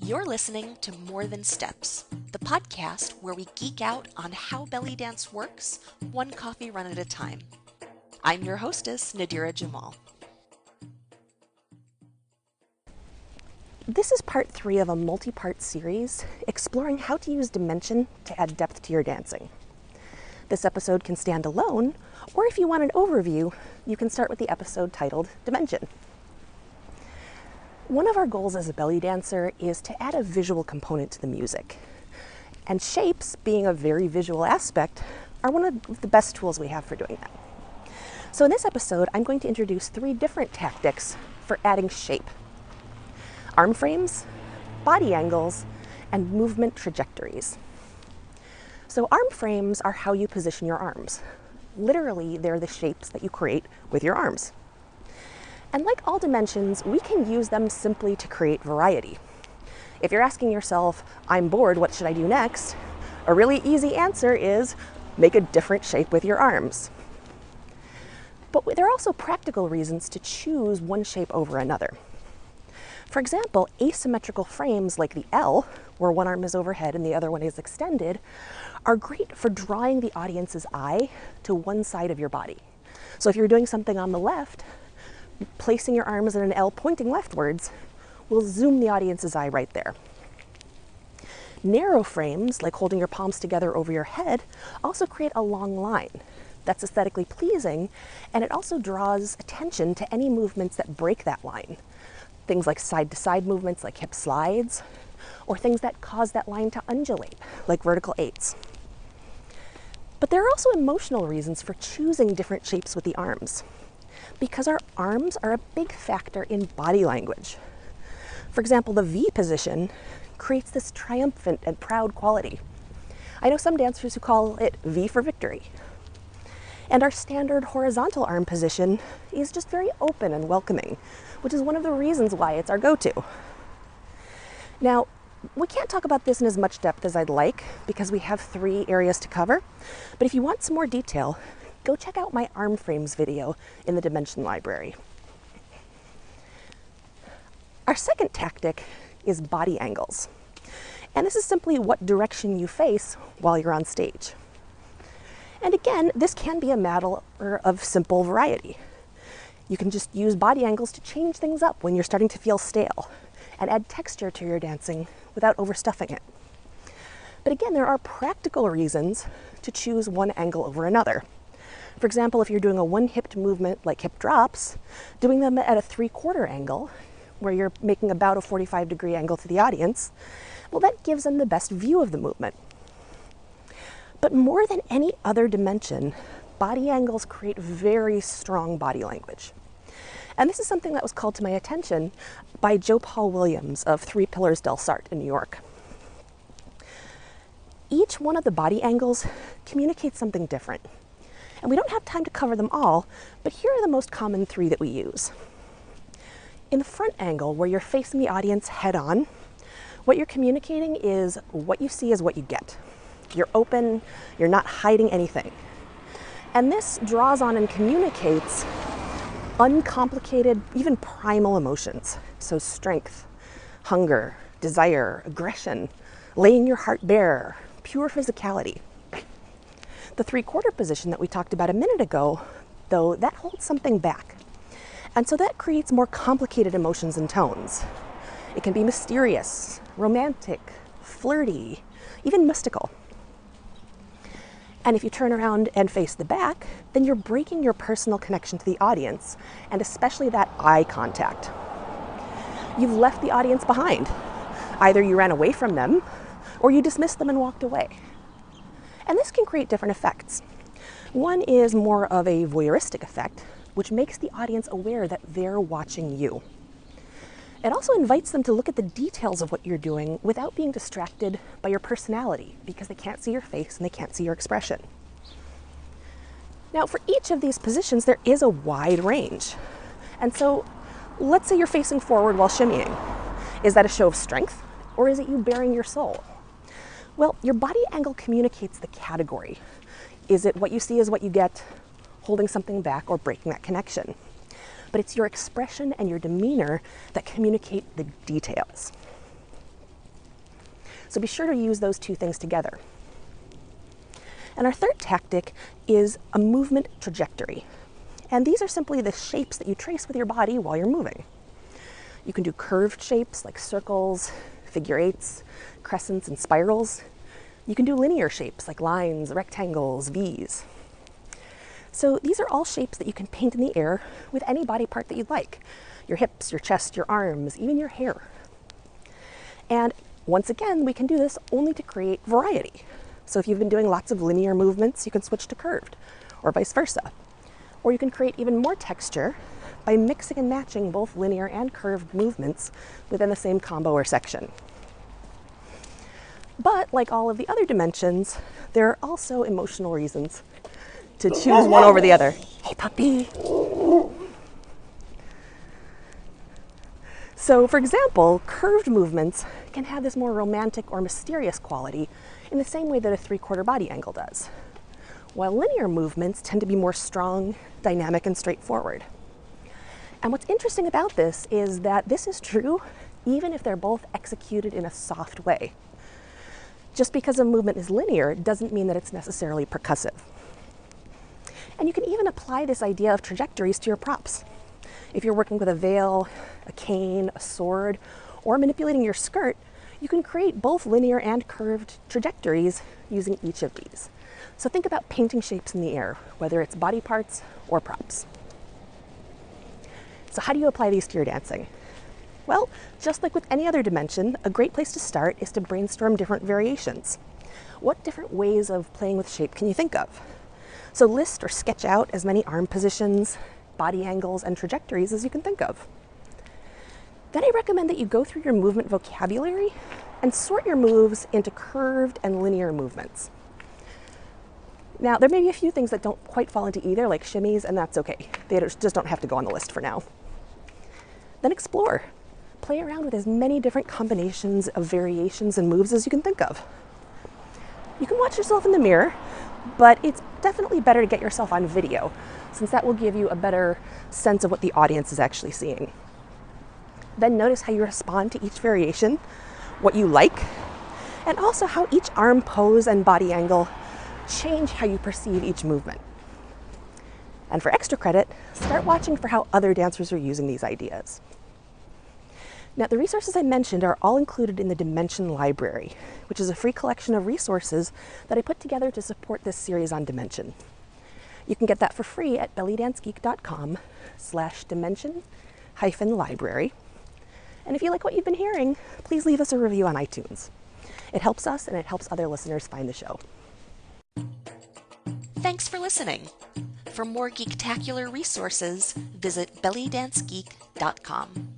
You're listening to More Than Steps, the podcast where we geek out on how belly dance works, one coffee run at a time. I'm your hostess, Nadira Jamal. This is part 3 of a multi-part series exploring how to use dimension to add depth to your dancing. This episode can stand alone, or if you want an overview, you can start with the episode titled Dimension. One of our goals as a belly dancer is to add a visual component to the music. And shapes, being a very visual aspect, are one of the best tools we have for doing that. So in this episode, I'm going to introduce 3 different tactics for adding shape: arm frames, body angles, and movement trajectories. So arm frames are how you position your arms. Literally, they're the shapes that you create with your arms. And like all dimensions, we can use them simply to create variety. If you're asking yourself, I'm bored, what should I do next? A really easy answer is make a different shape with your arms. But there are also practical reasons to choose one shape over another. For example, asymmetrical frames like the L, where one arm is overhead and the other one is extended, are great for drawing the audience's eye to one side of your body. So if you're doing something on the left, placing your arms in an L pointing leftwards will zoom the audience's eye right there. Narrow frames, like holding your palms together over your head, also create a long line that's aesthetically pleasing, and it also draws attention to any movements that break that line. Things like side-to-side movements like hip slides, or things that cause that line to undulate, like vertical 8s. But there are also emotional reasons for choosing different shapes with the arms, because our arms are a big factor in body language. For example, the V position creates this triumphant and proud quality. I know some dancers who call it V for victory. And our standard horizontal arm position is just very open and welcoming, which is one of the reasons why it's our go-to. Now, we can't talk about this in as much depth as I'd like because we have 3 areas to cover, but if you want some more detail, go check out my arm frames video in the Dimension library. Our second tactic is body angles. And this is simply what direction you face while you're on stage. And again, this can be a matter of simple variety. You can just use body angles to change things up when you're starting to feel stale and add texture to your dancing without overstuffing it. But again, there are practical reasons to choose one angle over another. For example, if you're doing a one-hipped movement like hip drops, doing them at a 3/4 angle, where you're making about a 45-degree angle to the audience, well, that gives them the best view of the movement. But more than any other dimension, body angles create very strong body language. And this is something that was called to my attention by Joe Paul Williams of 3 Pillars del Sart in New York. Each one of the body angles communicates something different. And we don't have time to cover them all, but here are the most common 3 that we use. In the front angle, where you're facing the audience head on, what you're communicating is what you see is what you get. You're open, you're not hiding anything. And this draws on and communicates uncomplicated, even primal emotions. So strength, hunger, desire, aggression, laying your heart bare, pure physicality. The 3/4 position that we talked about a minute ago, though, that holds something back. And so that creates more complicated emotions and tones. It can be mysterious, romantic, flirty, even mystical. And if you turn around and face the back, then you're breaking your personal connection to the audience, and especially that eye contact. You've left the audience behind. Either you ran away from them, or you dismissed them and walked away. And this can create different effects. One is more of a voyeuristic effect, which makes the audience aware that they're watching you. It also invites them to look at the details of what you're doing without being distracted by your personality, because they can't see your face and they can't see your expression. Now, for each of these positions, there is a wide range. And so, let's say you're facing forward while shimmying. Is that a show of strength, or is it you bearing your soul? Well, your body angle communicates the category. Is it what you see is what you get, holding something back or breaking that connection? But it's your expression and your demeanor that communicate the details. So be sure to use those two things together. And our third tactic is a movement trajectory. And these are simply the shapes that you trace with your body while you're moving. You can do curved shapes like circles, figure eights, crescents, and spirals. You can do linear shapes like lines, rectangles, V's. So these are all shapes that you can paint in the air with any body part that you'd like. Your hips, your chest, your arms, even your hair. And once again, we can do this only to create variety. So if you've been doing lots of linear movements, you can switch to curved, or vice versa. Or you can create even more texture by mixing and matching both linear and curved movements within the same combo or section. But like all of the other dimensions, there are also emotional reasons to choose one over the other. Hey, puppy. So for example, curved movements can have this more romantic or mysterious quality in the same way that a 3/4 body angle does, while linear movements tend to be more strong, dynamic, and straightforward. And what's interesting about this is that this is true even if they're both executed in a soft way. Just because a movement is linear doesn't mean that it's necessarily percussive. And you can even apply this idea of trajectories to your props. If you're working with a veil, a cane, a sword, or manipulating your skirt, you can create both linear and curved trajectories using each of these. So think about painting shapes in the air, whether it's body parts or props. So how do you apply these to your dancing? Well, just like with any other dimension, a great place to start is to brainstorm different variations. What different ways of playing with shape can you think of? So list or sketch out as many arm positions, body angles, and trajectories as you can think of. Then I recommend that you go through your movement vocabulary and sort your moves into curved and linear movements. Now, there may be a few things that don't quite fall into either, like shimmies, and that's okay. They just don't have to go on the list for now. Then explore. Play around with as many different combinations of variations and moves as you can think of. You can watch yourself in the mirror, but it's definitely better to get yourself on video, since that will give you a better sense of what the audience is actually seeing. Then notice how you respond to each variation, what you like, and also how each arm pose and body angle change how you perceive each movement. And for extra credit, start watching for how other dancers are using these ideas. Now, the resources I mentioned are all included in the Dimension Library, which is a free collection of resources that I put together to support this series on Dimension. You can get that for free at bellydancegeek.com/dimension-library. And if you like what you've been hearing, please leave us a review on iTunes. It helps us and it helps other listeners find the show. Thanks for listening. For more geektacular resources, visit bellydancegeek.com.